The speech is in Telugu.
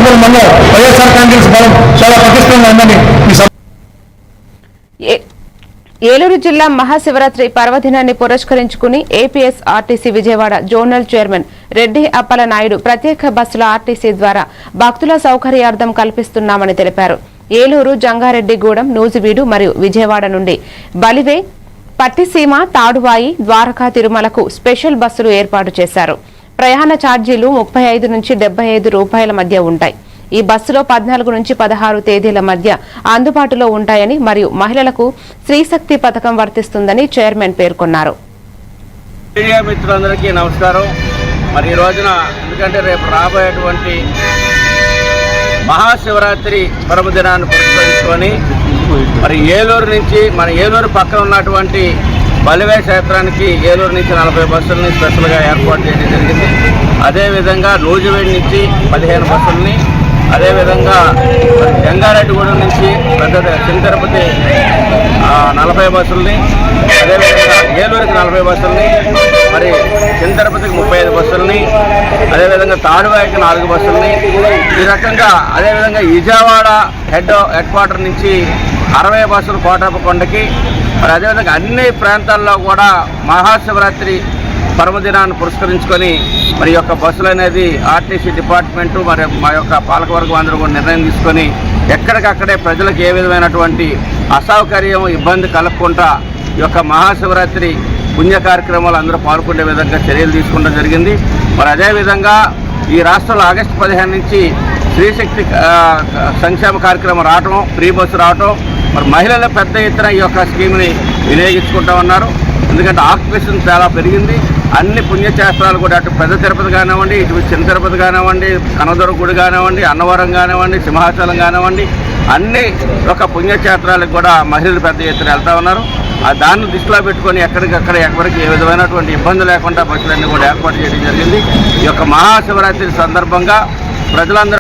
మనలో వైఎస్ఆర్ కాంగ్రెస్ బలం చాలా పటిష్టంగా ఉందని ఏలూరు జిల్లా మహాశివరాత్రి పర్వదినాన్ని పురస్కరించుకుని APS RTC Vijayawada zonal chairman Reddy Appala Naidu ప్రత్యేక బస్సుల ఆర్టీసీ ద్వారా భక్తుల సౌకర్యార్థం కల్పిస్తున్నామని తెలిపారు. ఏలూరు, జంగారెడ్డిగూడెం, నూజివీడు మరియు విజయవాడ నుండి బలివే, పట్టిసీమ, తాడువాయి, ద్వారకా, తిరుమలకు స్పెషల్ బస్సులు ఏర్పాటు చేశారు. ప్రయాణ ఛార్జీలు 35 నుంచి 75 రూపాయల మధ్య ఉంటాయి. ఈ బస్సులో 14 నుంచి 16 తేదీల మధ్య అందుబాటులో ఉంటాయని మరియు మహిళలకు స్త్రీశక్తి పథకం వర్తిస్తుందని చైర్మన్ పేర్కొన్నారు. మీడియా మిత్రులందరికీ నమస్కారం. మరి ఈ రోజున ఎందుకంటే రేపు రాబోయేటువంటి మహాశివరాత్రి పర్వదినాన్ని పురస్కరించుకొని మరి ఏలూరు నుంచి మన ఏలూరు పక్కన ఉన్నటువంటి బలివే క్షేత్రానికి ఏలూరు నుంచి 40 బస్సులని స్పెషల్గా ఏర్పాటు చేయడం జరిగింది. అదేవిధంగా నూజివీడు నుంచి 15 బస్సులని, అదేవిధంగా జంగారెడ్డిగూడెం నుంచి పెద్ద చిన్న తిరుపతి 40 బస్సులని, అదేవిధంగా ఏలూరుకి 40 బస్సులని, మరి చిన్న తిరుపతికి 35 బస్సులని, అదేవిధంగా తాడువాయికి 4 బస్సులని, ఈ రకంగా అదేవిధంగా విజయవాడ హెడ్ క్వార్టర్ నుంచి 60 బస్సులు కోటప్పకొండకి, మరి అదేవిధంగా అన్ని ప్రాంతాల్లో కూడా మహాశివరాత్రి పర్వదినాన్ని పురస్కరించుకొని మరి యొక్క బస్సులు అనేది ఆర్టీసీ డిపార్ట్మెంటు మరి మా యొక్క పాలకవర్గం అందరూ కూడా నిర్ణయం తీసుకొని ఎక్కడికక్కడే ప్రజలకు ఏ విధమైనటువంటి అసౌకర్యం, ఇబ్బంది కలగకుండా ఈ యొక్క మహాశివరాత్రి పుణ్య కార్యక్రమాలు అందరూ పాల్గొనే విధంగా చర్యలు తీసుకోవడం జరిగింది. మరి అదేవిధంగా ఈ రాష్ట్రంలో ఆగస్టు 15 నుంచి స్త్రీశక్తి సంక్షేమ కార్యక్రమం రావటం, ఫ్రీ బస్సు రావటం, మరి మహిళలు పెద్ద ఎత్తున ఈ యొక్క స్కీమ్ని వినియోగించుకుంటూ ఉన్నారు. ఎందుకంటే ఆక్యుపేషన్ చాలా పెరిగింది. అన్ని పుణ్యక్షేత్రాలు కూడా అటు పెద్ద తిరుపతి కానివ్వండి, ఇటు చిన్న తిరుపతి కానివ్వండి, కనదుర్గ గుడి కానివ్వండి, అన్నవరం కానివ్వండి, సింహాచలం కానివ్వండి, అన్ని ఒక పుణ్యక్షేత్రాలకు కూడా మహిళలు పెద్ద ఎత్తున వెళ్తూ ఉన్నారు. దాన్ని దృష్టిలో పెట్టుకొని ఎక్కడికక్కడ ఎవరికి ఏ విధమైనటువంటి ఇబ్బంది లేకుండా బస్సులన్నీ కూడా ఏర్పాటు చేయడం జరిగింది. ఈ యొక్క మహాశివరాత్రి సందర్భంగా ప్రజలందరూ